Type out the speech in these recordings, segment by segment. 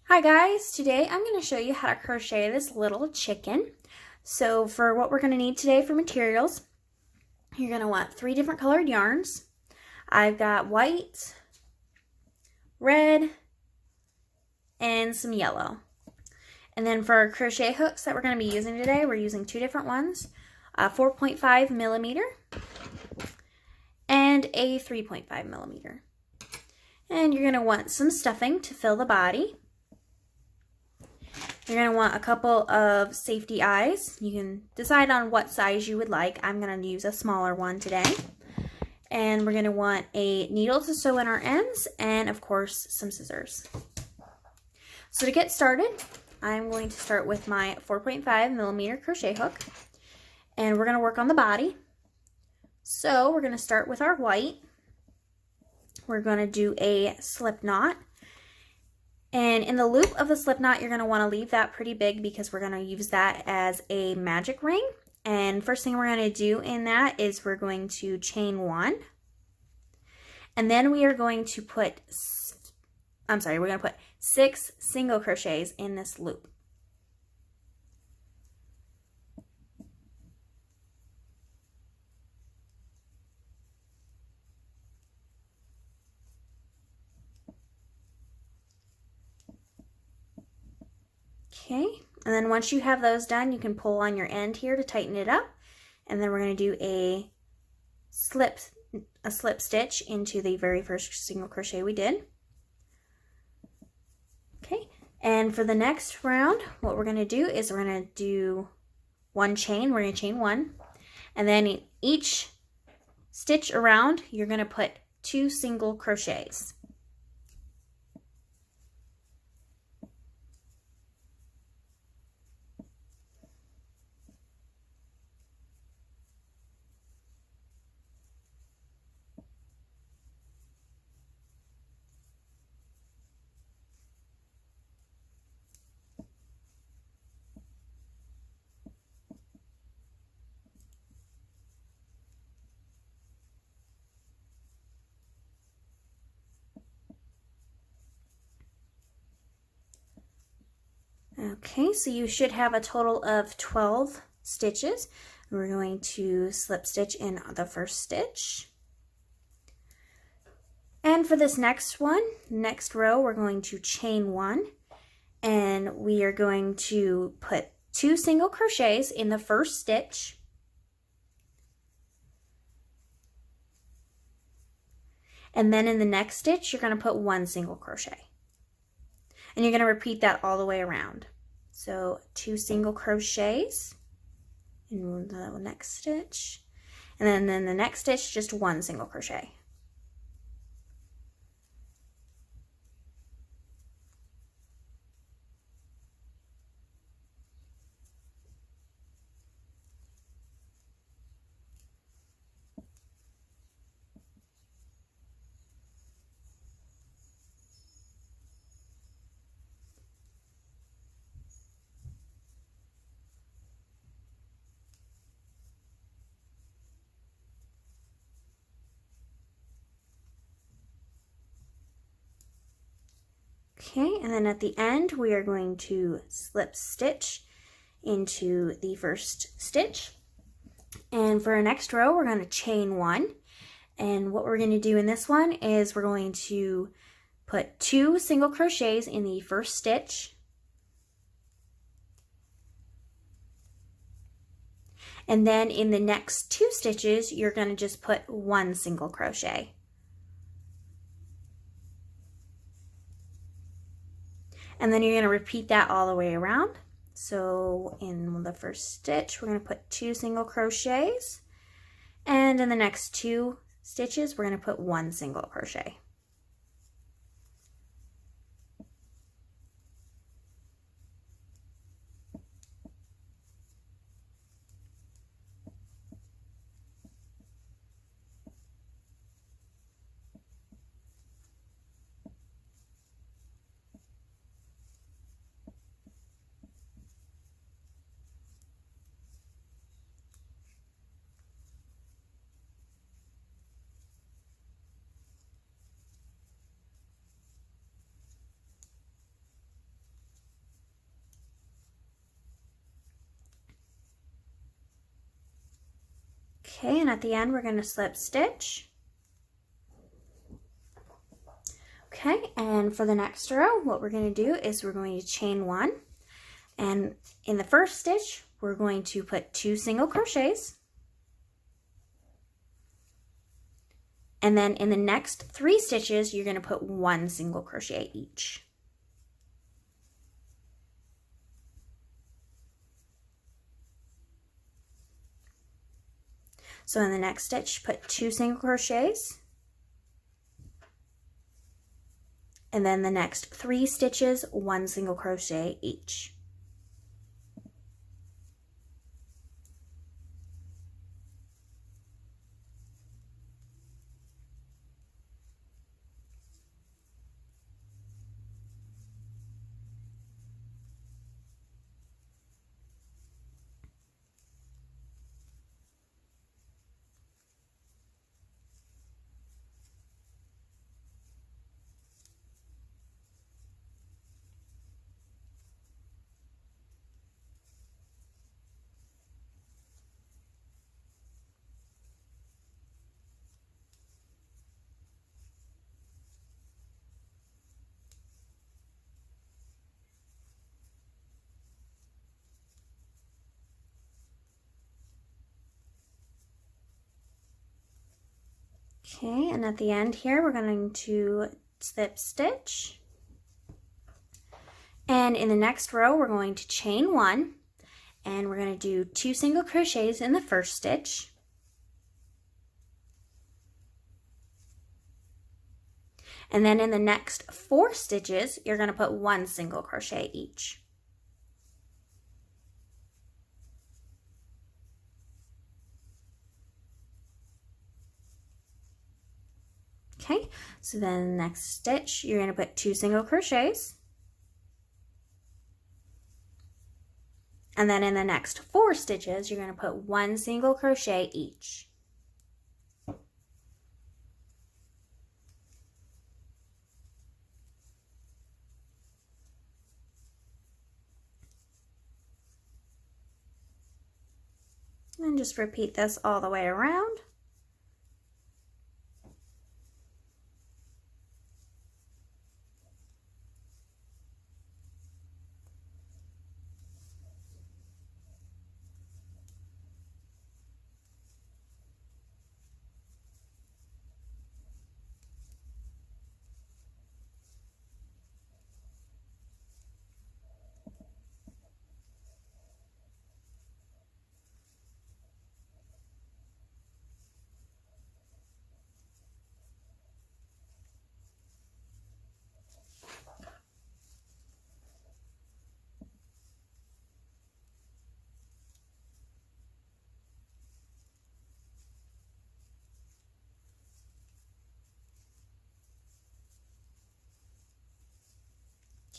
Hi guys, today I'm going to show you how to crochet this little chicken. So for what we're going to need today for materials, you're going to want 3 different colored yarns. I've got white, red, and some yellow. And then for our crochet hooks that we're going to be using today, we're using 2 different ones, a 4.5 millimeter and a 3.5 millimeter. And you're going to want some stuffing to fill the body. You're going to want a couple of safety eyes. You can decide on what size you would like. I'm going to use a smaller one today. And we're going to want a needle to sew in our ends and, of course, some scissors. So to get started, I'm going to start with my 4.5 millimeter crochet hook. And we're going to work on the body. So we're going to start with our white. We're going to do a slip knot. And in the loop of the slip knot, you're going to want to leave that pretty big because we're going to use that as a magic ring. And first thing we're going to do in that is we're going to chain 1. And then we are going to put, we're going to put 6 single crochets in this loop. Okay, and then once you have those done, you can pull on your end here to tighten it up. And then we're going to do a slip stitch into the very first single crochet we did. Okay, and for the next round, what we're going to do is we're going to do 1 chain. We're going to chain 1. And then in each stitch around, you're going to put 2 single crochets. Okay, so you should have a total of 12 stitches. We're going to slip stitch in the first stitch. And for this next one, next row, we're going to chain 1. And we are going to put 2 single crochets in the first stitch. And then in the next stitch, you're going to put 1 single crochet. And you're going to repeat that all the way around. So 2 single crochets in the next stitch. And then in the next stitch, just 1 single crochet. Okay, and then at the end, we are going to slip stitch into the first stitch. And for our next row, we're going to chain 1. And what we're going to do in this one is we're going to put 2 single crochets in the first stitch. And then in the next 2 stitches, you're going to just put 1 single crochet. And then you're going to repeat that all the way around. So in the first stitch, we're going to put 2 single crochets. And in the next 2 stitches, we're going to put 1 single crochet. Okay, and at the end we're going to slip stitch. Okay, and for the next row, what we're going to do is we're going to chain 1, and in the first stitch, we're going to put 2 single crochets, and then in the next 3 stitches, you're going to put 1 single crochet each. So in the next stitch, put 2 single crochets, and then the next 3 stitches, 1 single crochet each. Okay, and at the end here, we're going to slip stitch. And in the next row, we're going to chain 1, and we're going to do 2 single crochets in the first stitch. And then in the next 4 stitches, you're going to put 1 single crochet each. Okay, so then next stitch, you're going to put 2 single crochets. And then in the next 4 stitches, you're going to put 1 single crochet each. And just repeat this all the way around.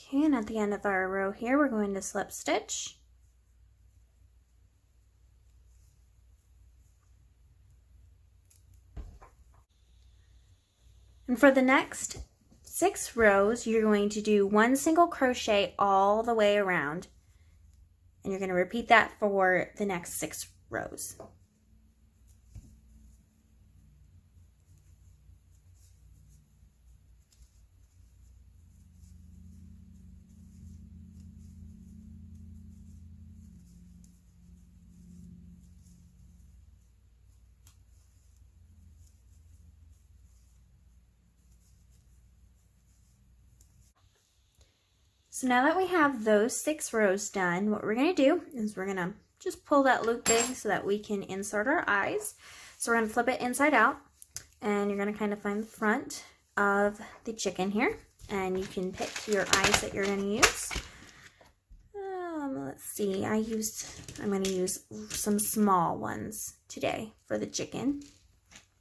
Okay, and at the end of our row here, we're going to slip stitch. And for the next 6 rows, you're going to do 1 single crochet all the way around. And you're going to repeat that for the next 6 rows. So now that we have those 6 rows done, what we're going to do is we're going to just pull that loop big so that we can insert our eyes. So we're going to flip it inside out, and you're going to kind of find the front of the chicken here, and you can pick your eyes that you're going to use. Let's see, I'm going to use some small ones today for the chicken.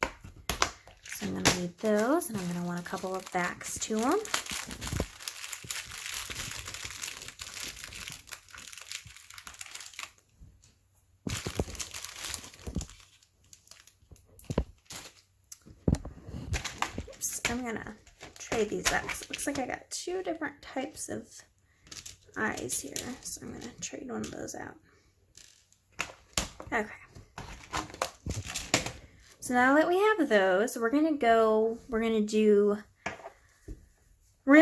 So I'm going to need those, and I'm going to want a couple of backs to them. I'm gonna trade these back. It looks like I got 2 different types of eyes here, so I'm gonna trade one of those out. Okay. So now that we have those, we're gonna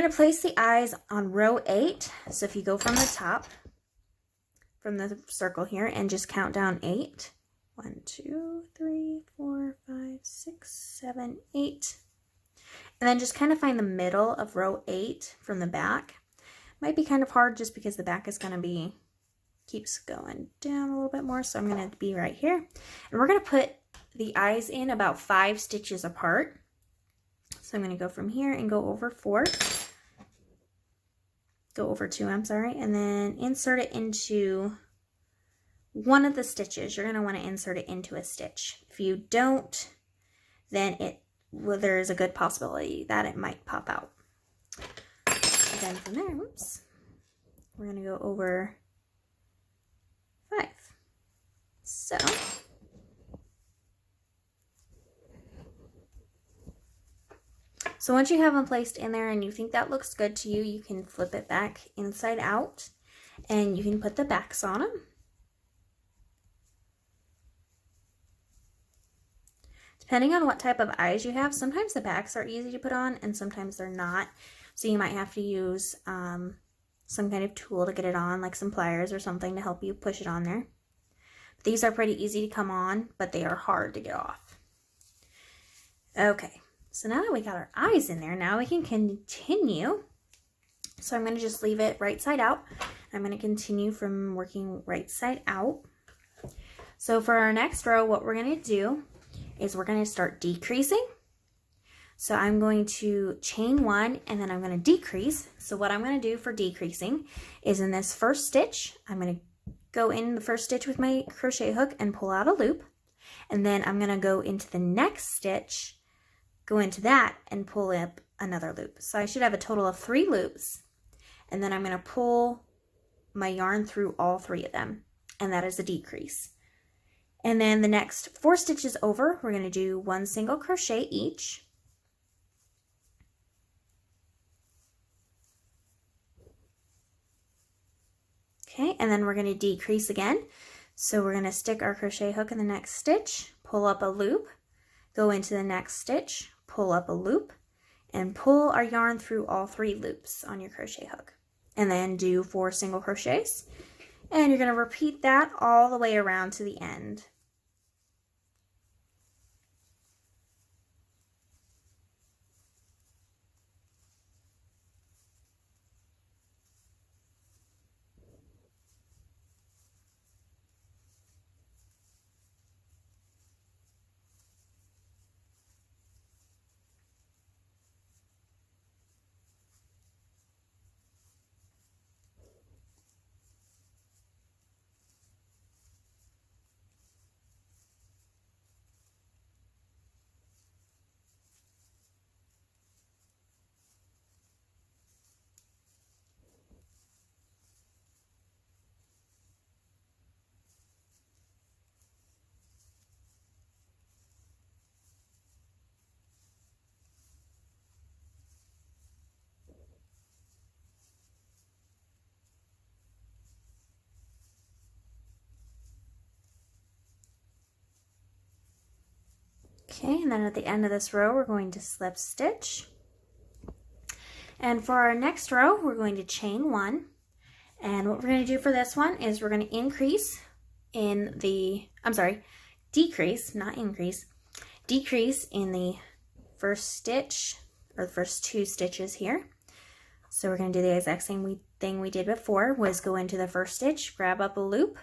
place the eyes on row 8. So if you go from the top, from the circle here, and just count down 8. 1, 2, 3, 4, 5, 6, 7, 8. And then just kind of find the middle of row 8 from the back. Might be kind of hard just because the back is gonna be, keeps going down a little bit more. So I'm gonna be right here. And we're gonna put the eyes in about 5 stitches apart. So I'm gonna go from here and go over 4. Go over 2, I'm sorry, and then insert it into one of the stitches. You're going to want to insert it into a stitch. If you don't, then there's a good possibility that it might pop out. And then from there, whoops, we're going to go over 5. So once you have them placed in there and you think that looks good to you, you can flip it back inside out and you can put the backs on them. Depending on what type of eyes you have, sometimes the backs are easy to put on and sometimes they're not. So you might have to use some kind of tool to get it on, like some pliers or something to help you push it on there. But these are pretty easy to come on, but they are hard to get off. Okay. So now that we got our eyes in there, now we can continue. So I'm going to just leave it right side out. I'm going to continue from working right side out. So for our next row, what we're going to do is we're going to start decreasing. So I'm going to chain 1 and then I'm going to decrease. So what I'm going to do for decreasing is in this first stitch, I'm going to go in the first stitch with my crochet hook and pull out a loop. And then I'm going to go into the next stitch, go into that and pull up another loop. So I should have a total of 3 loops, and then I'm going to pull my yarn through all 3 of them, and that is a decrease. And then the next 4 stitches over, we're going to do 1 single crochet each. Okay, and then we're going to decrease again. So we're going to stick our crochet hook in the next stitch, pull up a loop, go into the next stitch, pull up a loop, and pull our yarn through all 3 loops on your crochet hook. And then do 4 single crochets. And you're going to repeat that all the way around to the end. Okay, and then at the end of this row, we're going to slip stitch. And for our next row, we're going to chain 1. And what we're going to do for this one is we're going to increase in the, decrease, not increase, decrease in the first stitch, or the first 2 stitches here. So we're going to do the exact same thing we did before, was go into the first stitch, grab up a loop,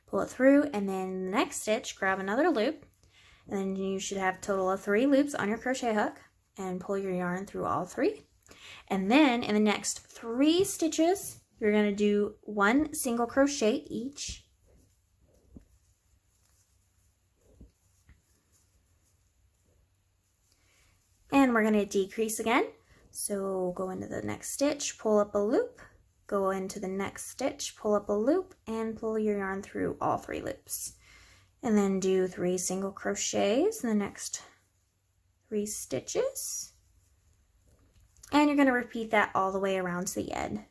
pull it through, and then the next stitch, grab another loop, and then you should have a total of 3 loops on your crochet hook, and pull your yarn through all 3. And then in the next 3 stitches, you're going to do 1 single crochet each. And we're going to decrease again. So go into the next stitch, pull up a loop, go into the next stitch, pull up a loop, and pull your yarn through all 3 loops. And then do 3 single crochets in the next 3 stitches. And you're going to repeat that all the way around to the end.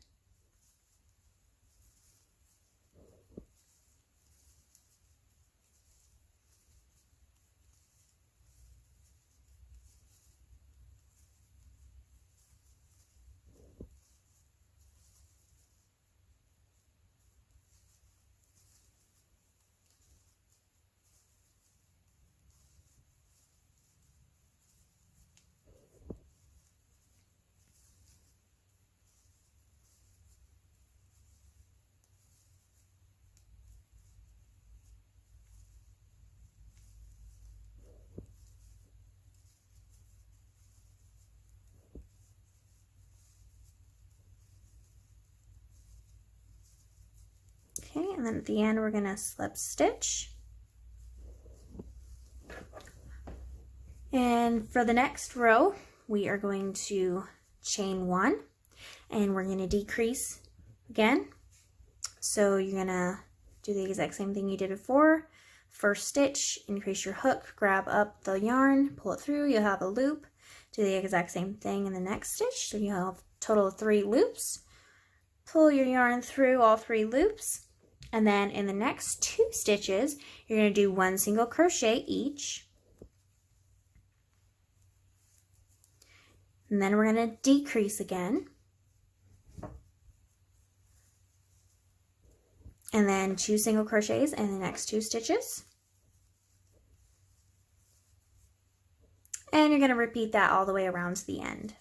Okay, and then at the end we're going to slip stitch. And for the next row, we are going to chain 1, and we're going to decrease again. So you're going to do the exact same thing you did before. First stitch, increase your hook, grab up the yarn, pull it through, you'll have a loop. Do the exact same thing in the next stitch. So you'll have a total of 3 loops. Pull your yarn through all 3 loops. And then in the next 2 stitches, you're going to do 1 single crochet each. And then we're going to decrease again. And then 2 single crochets in the next 2 stitches. And you're going to repeat that all the way around to the end.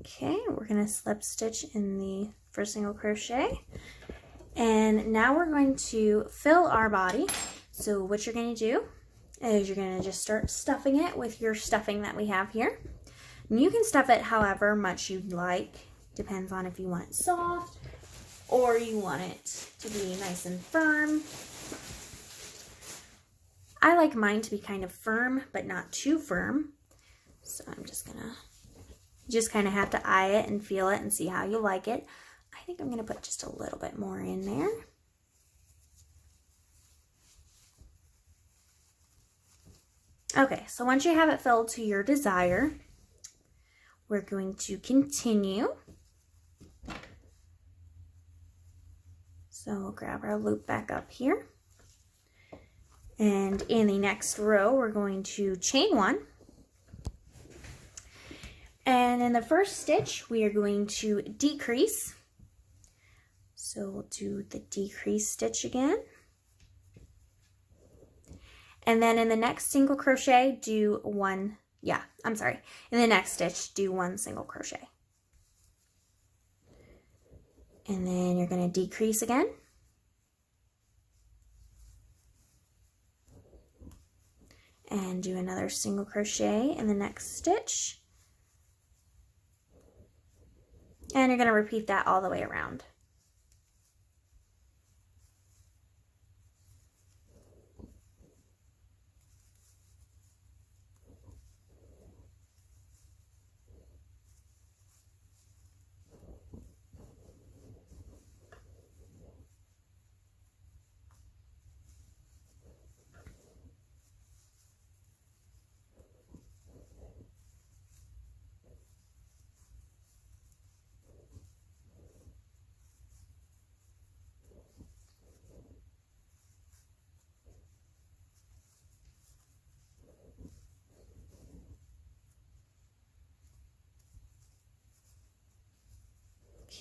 Okay, we're going to slip stitch in the first single crochet. And now we're going to fill our body. So what you're going to do is you're going to just start stuffing it with your stuffing that we have here. And you can stuff it however much you'd like. Depends on if you want it soft or you want it to be nice and firm. I like mine to be kind of firm, but not too firm. So I'm just going to just kind of have to eye it and feel it and see how you like it. I think I'm going to put just a little bit more in there. Okay, so once you have it filled to your desire, we're going to continue. So we'll grab our loop back up here. And in the next row, we're going to chain 1. And in the first stitch, we are going to decrease. So we'll do the decrease stitch again. And then in the next single crochet, do in the next stitch, do 1 single crochet. And then you're going to decrease again. And do another single crochet in the next stitch. And you're going to repeat that all the way around.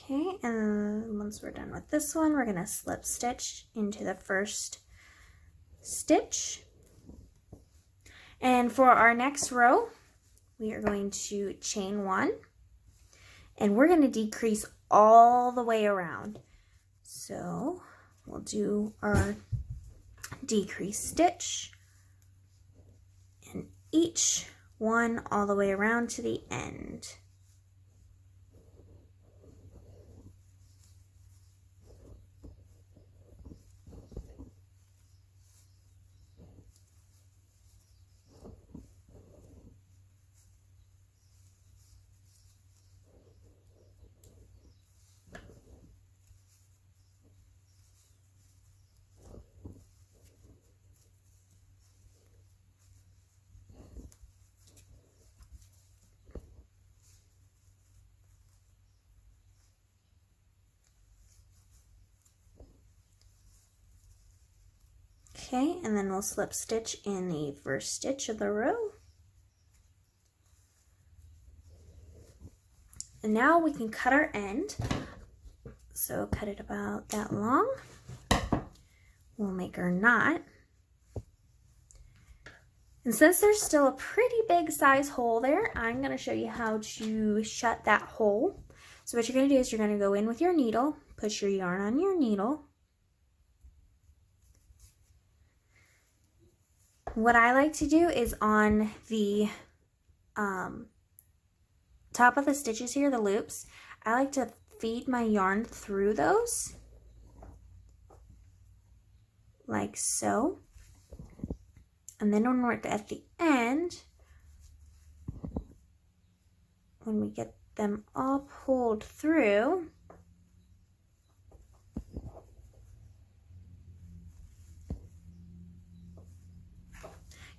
Okay, and once we're done with this one, we're going to slip stitch into the first stitch. And for our next row, we are going to chain 1, and we're going to decrease all the way around. So we'll do our decrease stitch in each one all the way around to the end. Okay, and then we'll slip stitch in the first stitch of the row. And now we can cut our end. So cut it about that long. We'll make our knot. And since there's still a pretty big size hole there, I'm going to show you how to shut that hole. So what you're going to do is you're going to go in with your needle, put your yarn on your needle. What I like to do is on the top of the stitches here, the loops, I like to feed my yarn through those, like so. And then when we're at the end, when we get them all pulled through,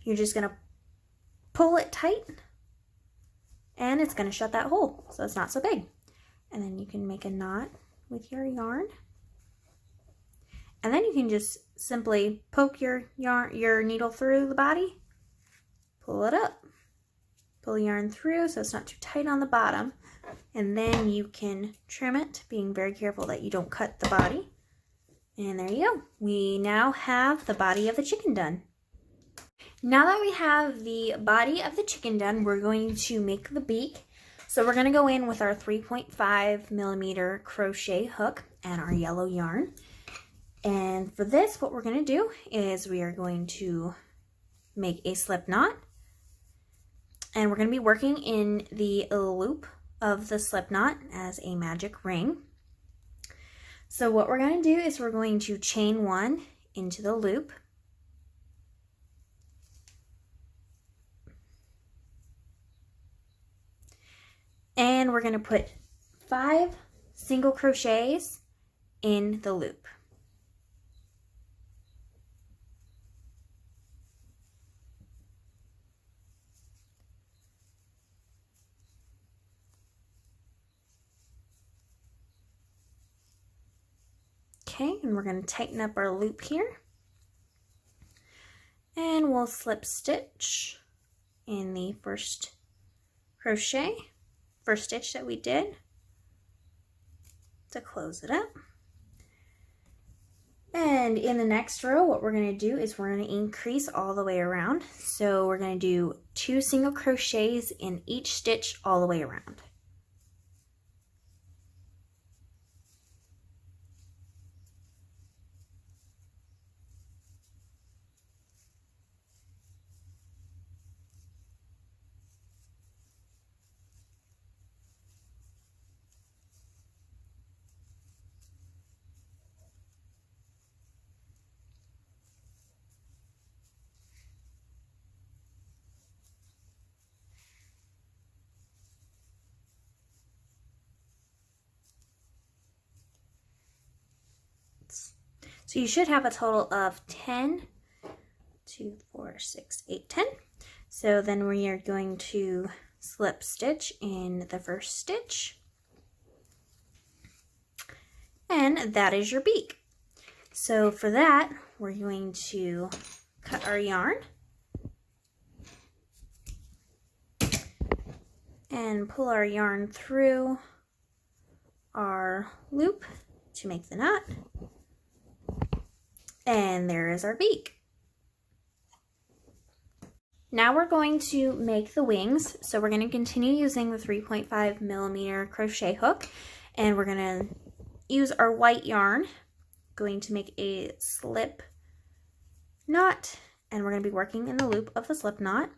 you're just going to pull it tight and it's going to shut that hole so it's not so big. And then you can make a knot with your yarn. And then you can just simply poke your needle through the body, pull it up, pull the yarn through so it's not too tight on the bottom, and then you can trim it, being very careful that you don't cut the body. And there you go. We now have the body of the chicken done. Now that we have the body of the chicken done, we're going to make the beak. So we're going to go in with our 3.5mm crochet hook and our yellow yarn. And for this, what we're going to do is we are going to make a slip knot. And we're going to be working in the loop of the slip knot as a magic ring. So what we're going to do is we're going to chain 1 into the loop. And we're going to put 5 single crochets in the loop. Okay, and we're going to tighten up our loop here. And we'll slip stitch in the first stitch that we did to close it up. And in the next row, what we're going to do is we're going to increase all the way around. So we're going to do 2 single crochets in each stitch all the way around. So you should have a total of 10, 2, 4, 6, 8, 10. So then we are going to slip stitch in the first stitch. And that is your beak. So for that, we're going to cut our yarn and pull our yarn through our loop to make the knot. And there is our beak. Now we're going to make the wings. So we're going to continue using the 3.5mm crochet hook, and we're going to use our white yarn, going to make a slip knot, and we're going to be working in the loop of the slip knot.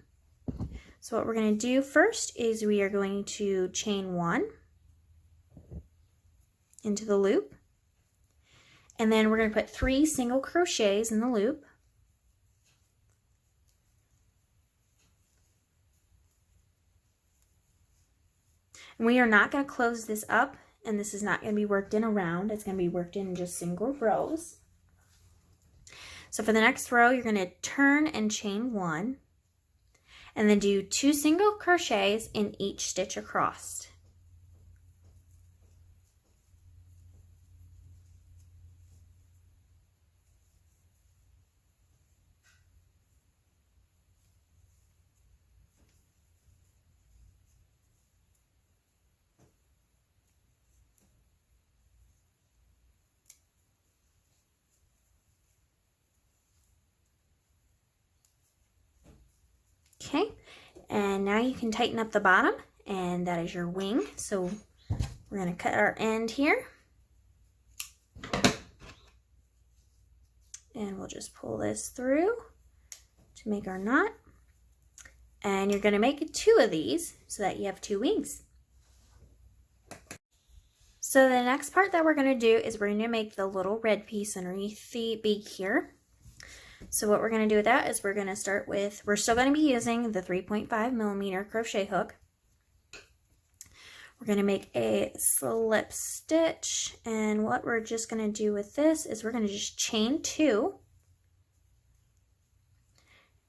So what we're going to do first is we are going to chain 1 into the loop. And then we're going to put 3 single crochets in the loop. And we are not going to close this up, and this is not going to be worked in a round. It's going to be worked in just single rows. So for the next row, you're going to turn and chain 1, and then do 2 single crochets in each stitch across. Okay, and now you can tighten up the bottom, and that is your wing. So we're going to cut our end here. And we'll just pull this through to make our knot. And you're going to make 2 of these so that you have 2 wings. So the next part that we're going to do is we're going to make the little red piece underneath the beak here. So what we're going to do with that is we're going to start with, we're still going to be using the 3.5mm crochet hook. We're going to make a slip stitch, and what we're just going to do with this is we're going to just chain 2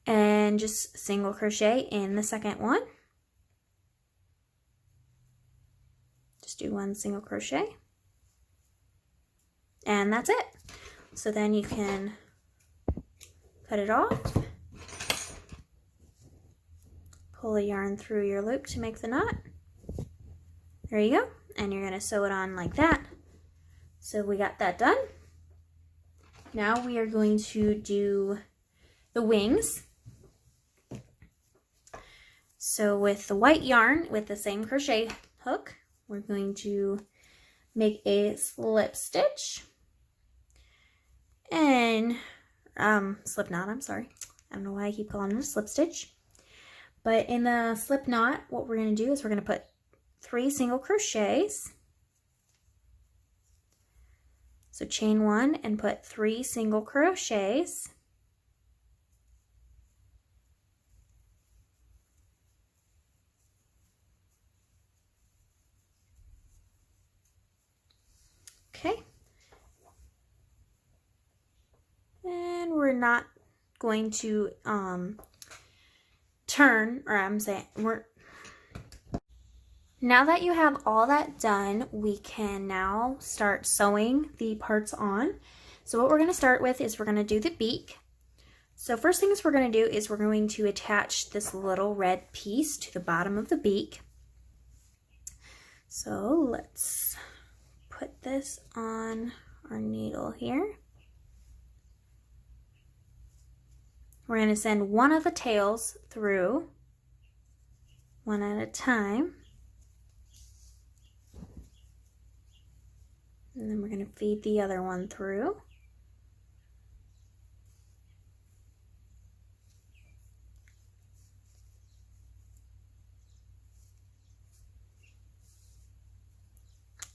and just single crochet in the second one. Just do 1 single crochet, and that's it. So then you can cut it off, pull the yarn through your loop to make the knot. There you go, and you're going to sew it on like that. So we got that done. Now we are going to do the wings. So with the white yarn, with the same crochet hook, we're going to make a slip stitch and slip knot, I'm sorry. I don't know why I keep calling it a slip stitch. But in the slip knot, what we're going to do is we're going to put 3 single crochets. So chain 1 and put 3 single crochets. Okay. And we're not going to turn, or I'm saying now that you have all that done, we can now start sewing the parts on. So what we're going to start with is we're going to do the beak. So first things we're going to do is we're going to attach this little red piece to the bottom of the beak. So let's put this on our needle here. We're going to send one of the tails through, one at a time. And then we're going to feed the other one through.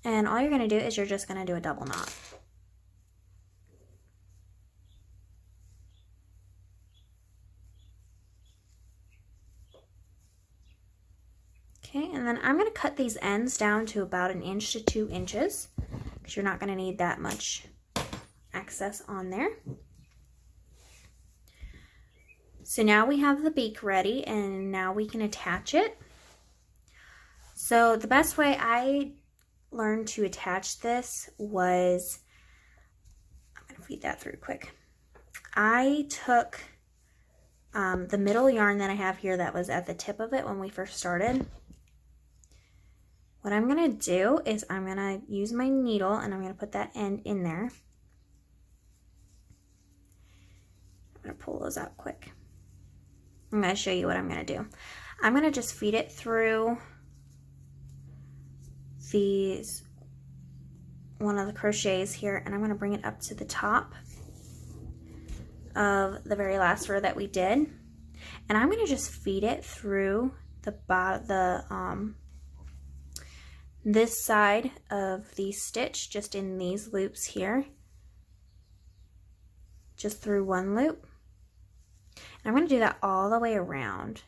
And all you're going to do is you're just going to do a double knot. Okay, and then I'm going to cut these ends down to about 1 inch to 2 inches because you're not going to need that much excess on there. So now we have the beak ready, and now we can attach it. So the best way I learned to attach this was, I'm going to feed that through quick. I took the middle yarn that I have here that was at the tip of it when we first started. What I'm going to do is I'm going to use my needle and I'm going to put that end in there. I'm going to pull those out quick. I'm going to show you what I'm going to do. I'm going to just feed it through one of the crochets here, and I'm going to bring it up to the top of the very last row that we did, and I'm going to just feed it through this side of the stitch, just in these loops here, just through one loop. And I'm going to do that all the way around.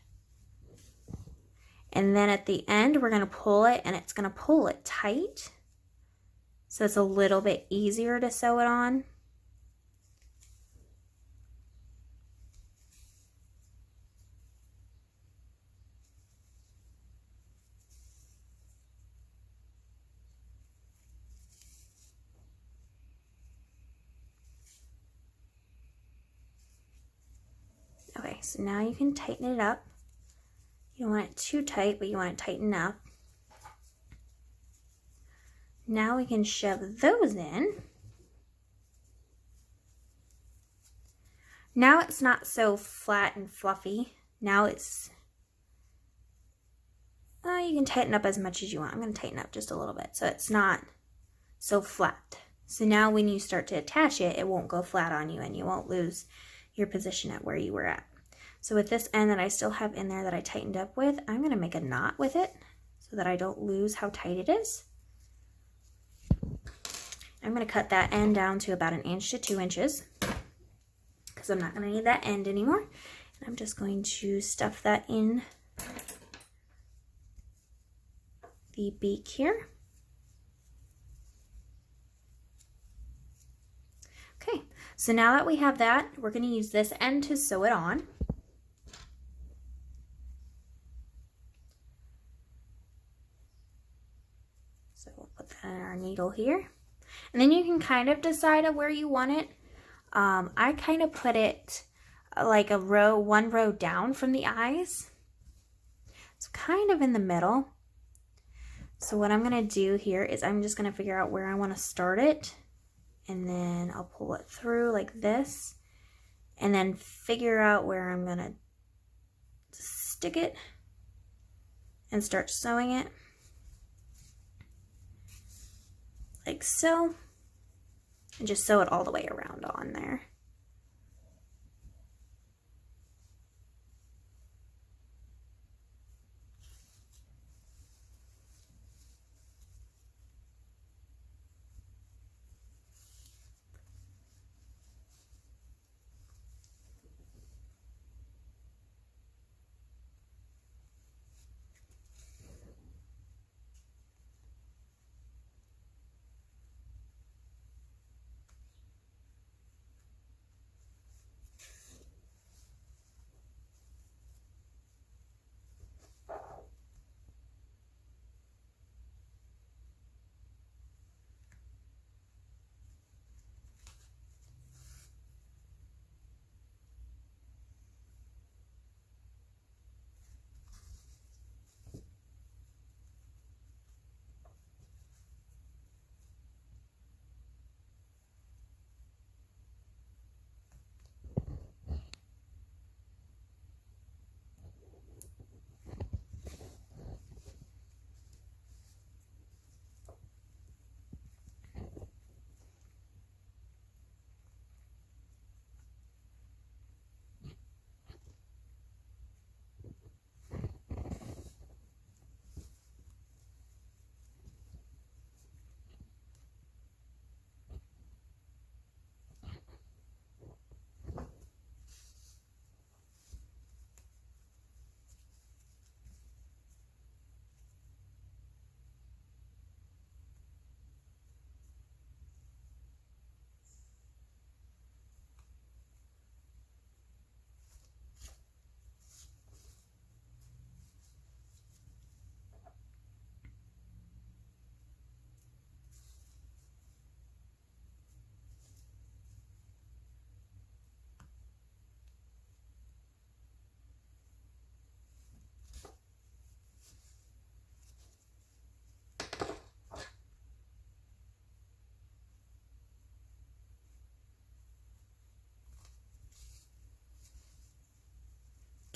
And then at the end, we're going to pull it, and it's going to pull it tight, so it's a little bit easier to sew it on. Okay, so now you can tighten it up. You don't want it too tight, but you want it tight enough. Now we can shove those in. Now it's not so flat and fluffy Now it's, you can tighten up as much as you want. I'm going to tighten up just a little bit so it's not so flat. So now when you start to attach it, it won't go flat on you and you won't lose your position at where you were at. So with this end that I still have in there that I tightened up with, I'm going to make a knot with it so that I don't lose how tight it is. I'm going to cut that end down to about 1 inch to 2 inches because I'm not going to need that end anymore. And I'm just going to stuff that in the beak here. Okay, so now that we have that, we're going to use this end to sew it on. So we'll put that in our needle here. And then you can kind of decide where you want it. I kind of put it like one row down from the eyes. It's kind of in the middle. So what I'm going to do here is I'm just going to figure out where I want to start it. And then I'll pull it through like this. And then figure out where I'm going to stick it and start sewing it. Like so. And just sew it all the way around on there.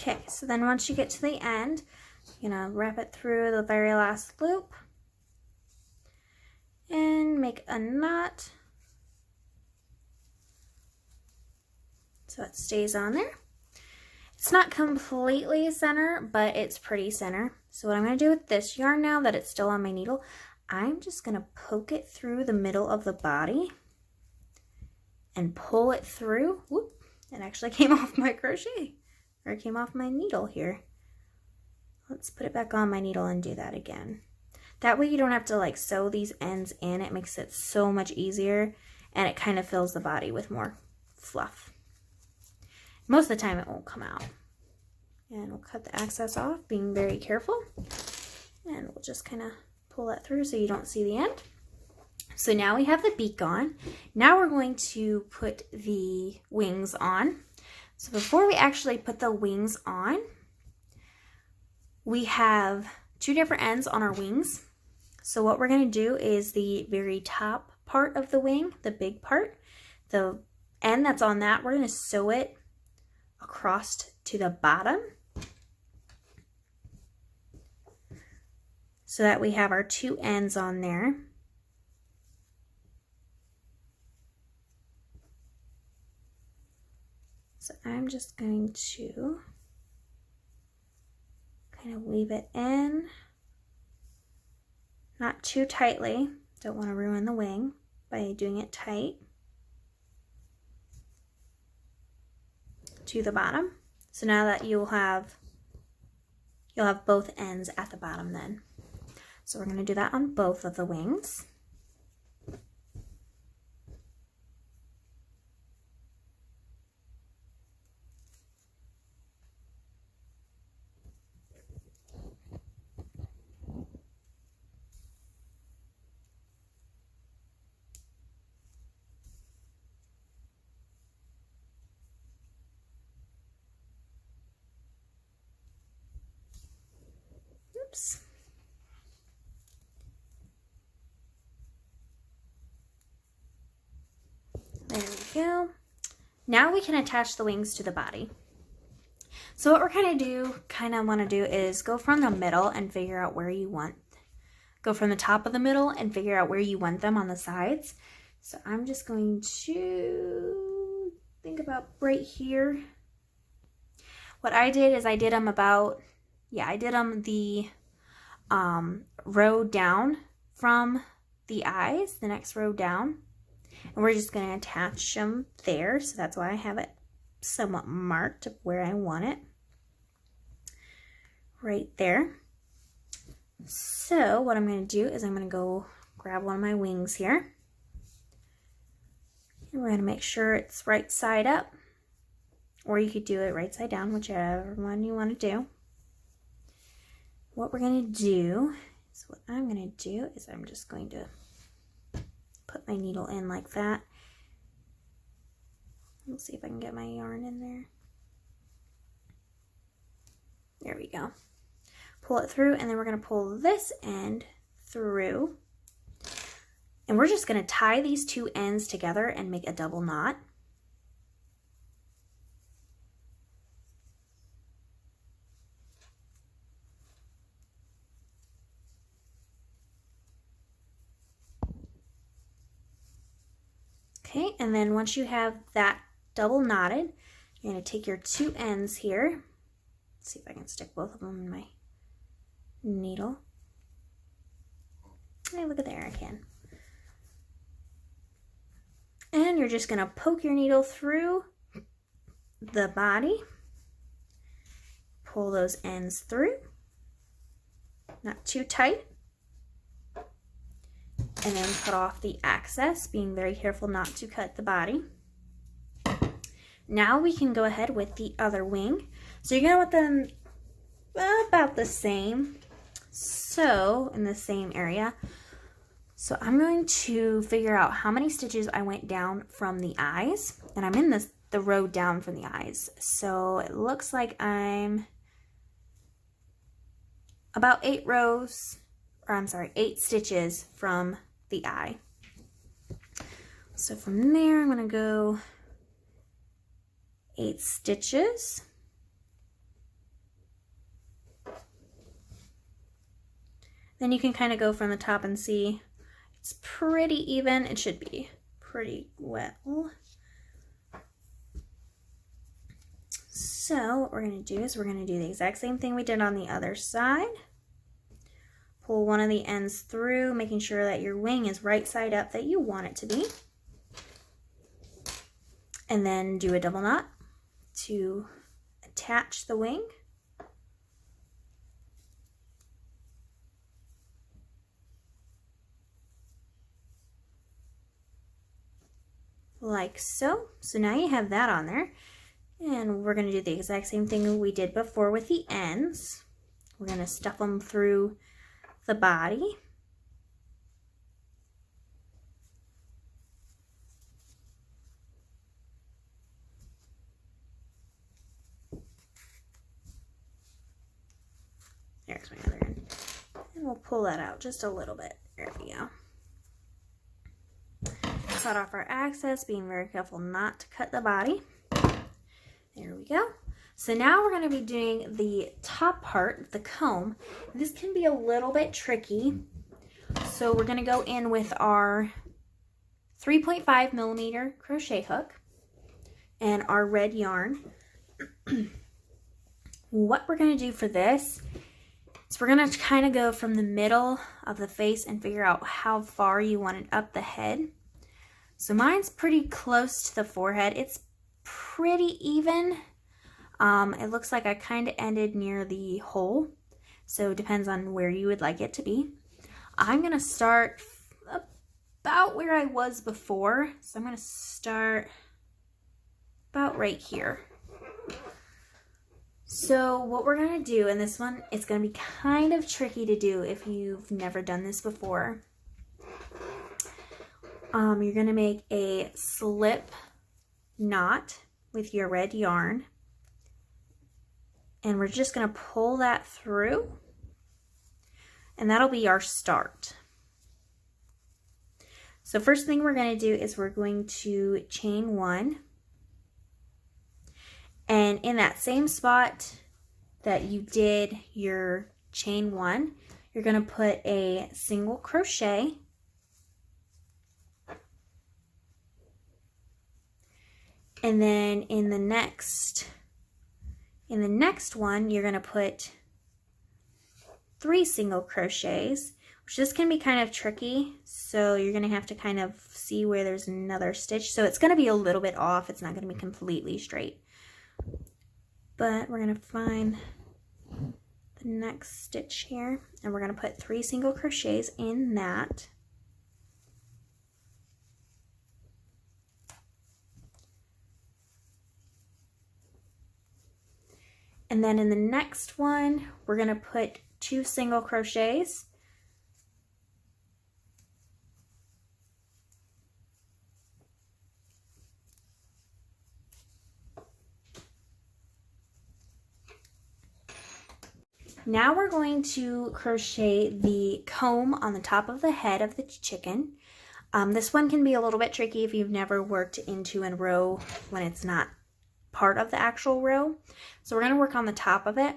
Okay, so then once you get to the end, you're gonna wrap it through the very last loop and make a knot so it stays on there. It's not completely center, but it's pretty center. So what I'm gonna do with this yarn now that it's still on my needle, I'm just gonna poke it through the middle of the body and pull it through. Whoop, it actually came off my crochet. Or it came off my needle here. Let's put it back on my needle and do that again. That way you don't have to like sew these ends in. It makes it so much easier and it kind of fills the body with more fluff. Most of the time it won't come out. And we'll cut the excess off, being very careful. And we'll just kind of pull that through so you don't see the end. So now we have the beak on. Now we're going to put the wings on. So before we actually put the wings on, we have 2 different ends on our wings. So what we're going to do is the very top part of the wing, the big part, the end that's on that, we're going to sew it across to the bottom. so that we have our two ends on there. So I'm just going to kind of weave it in, not too tightly, don't want to ruin the wing by doing it tight, to the bottom. So now that you'll have both ends at the bottom then. So we're going to do that on both of the wings. Oops. There we go. Now we can attach the wings to the body. So what we're kind of want to do is go from the middle and figure out where you want. Go from the top of the middle and figure out where you want them on the sides. So I'm just going to think about right here. What I did is I did them the row down from the eyes, the next row down, and we're just going to attach them there. So that's why I have it somewhat marked of where I want it, right there. So what I'm going to do is I'm going to go grab one of my wings here, and we're going to make sure it's right side up, or you could do it right side down, whichever one you want to do. What we're going to do is I'm just going to put my needle in like that. Let's see if I can get my yarn in there. There we go. Pull it through, and then we're going to pull this end through. And we're just going to tie these two ends together and make a double knot. Okay, and then once you have that double knotted, you're going to take your two ends here. Let's see if I can stick both of them in my needle. Hey, look at there, I can. And you're just going to poke your needle through the body. Pull those ends through. Not too tight. And then cut off the excess, being very careful not to cut the body. Now we can go ahead with the other wing. So you're going to want them about the same. So, in the same area. So I'm going to figure out how many stitches I went down from the eyes. And I'm in the row down from the eyes. So it looks like I'm about 8 stitches from the eye. So from there, I'm going to go 8 stitches. Then you can kind of go from the top and see it's pretty even. It should be pretty well. So what we're going to do is we're going to do the exact same thing we did on the other side. Pull one of the ends through, making sure that your wing is right side up that you want it to be. And then do a double knot to attach the wing. Like so. So now you have that on there. And we're going to do the exact same thing we did before with the ends. We're going to stuff them through the body. There's my other end. And we'll pull that out just a little bit. There we go. Cut off our excess, being very careful not to cut the body. There we go. So now we're going to be doing the top part, the comb. This can be a little bit tricky. So we're going to go in with our 3.5 millimeter crochet hook and our red yarn. What we're going to do for this is we're going to kind of go from the middle of the face and figure out how far you want it up the head. So mine's pretty close to the forehead. It's pretty even. It looks like I kind of ended near the hole, so it depends on where you would like it to be. I'm going to start about where I was before, so I'm going to start about right here. So what we're going to do, and this one, it's going to be kind of tricky to do if you've never done this before. You're going to make a slip knot with your red yarn, and we're just going to pull that through, and that'll be our start. So first thing we're going to do is we're going to chain 1, and in that same spot that you did your chain 1, you're going to put a single crochet, and then in the next one you're going to put 3 single crochets, which this can be kind of tricky, so you're going to have to kind of see where there's another stitch. So it's going to be a little bit off. It's not going to be completely straight. But we're going to find the next stitch here, and we're going to put 3 single crochets in that. And then in the next one, we're going to put 2 single crochets. Now we're going to crochet the comb on the top of the head of the chicken. This one can be a little bit tricky if you've never worked into a row when it's not part of the actual row. So we're going to work on the top of it.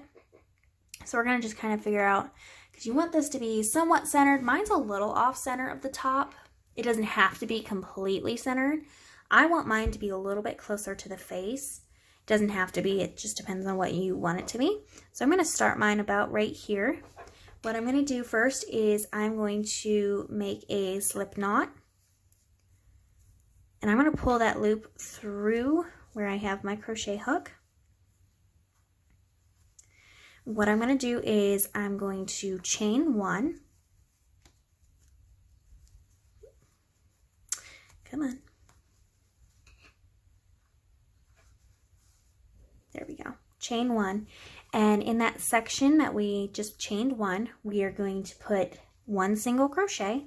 So we're going to just kind of figure out, because you want this to be somewhat centered. Mine's a little off center of the top. It doesn't have to be completely centered. I want mine to be a little bit closer to the face. It doesn't have to be, it just depends on what you want it to be. So I'm going to start mine about right here. What I'm going to do first is I'm going to make a slip knot, and I'm going to pull that loop through where I have my crochet hook. What I'm going to do is I'm going to chain 1. Come on. There we go. Chain 1. And in that section that we just chained 1, we are going to put 1 single crochet.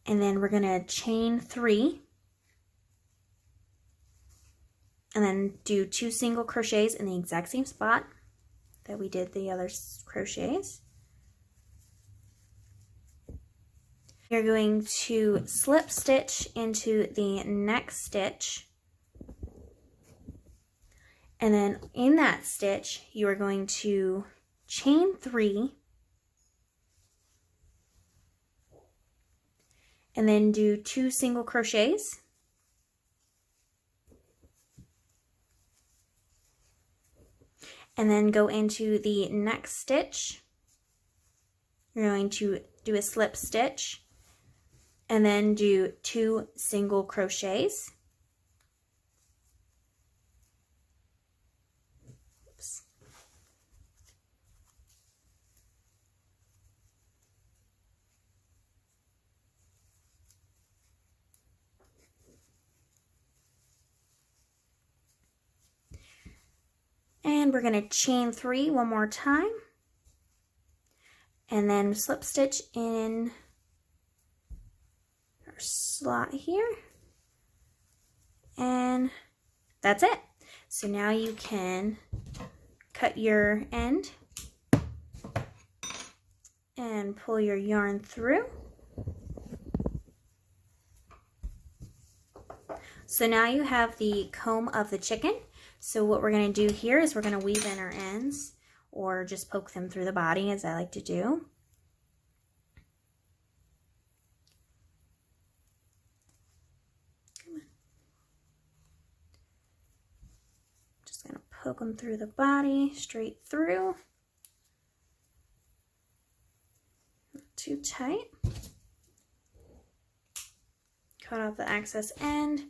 And then we're going to chain 3. And then do 2 single crochets in the exact same spot that we did the other crochets. You're going to slip stitch into the next stitch. And then in that stitch, you are going to chain 3. And then do 2 single crochets. And then go into the next stitch. You're going to do a slip stitch and then do 2 single crochets. Oops. And we're going to chain 3 one more time, and then slip stitch in our slot here, and that's it. So now you can cut your end and pull your yarn through. So now you have the comb of the chicken. So what we're going to do here is we're going to weave in our ends, or just poke them through the body, as I like to do. Just going to poke them through the body, straight through. Not too tight. Cut off the excess end.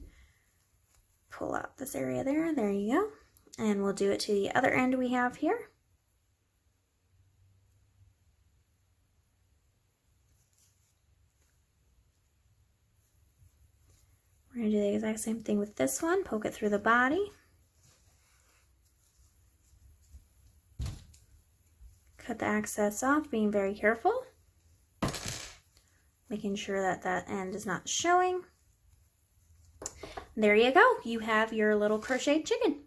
Pull out this area there. There you go. And we'll do it to the other end we have here. We're going to do the exact same thing with this one. Poke it through the body. Cut the excess off, being very careful. Making sure that that end is not showing. There you go. You have your little crocheted chicken.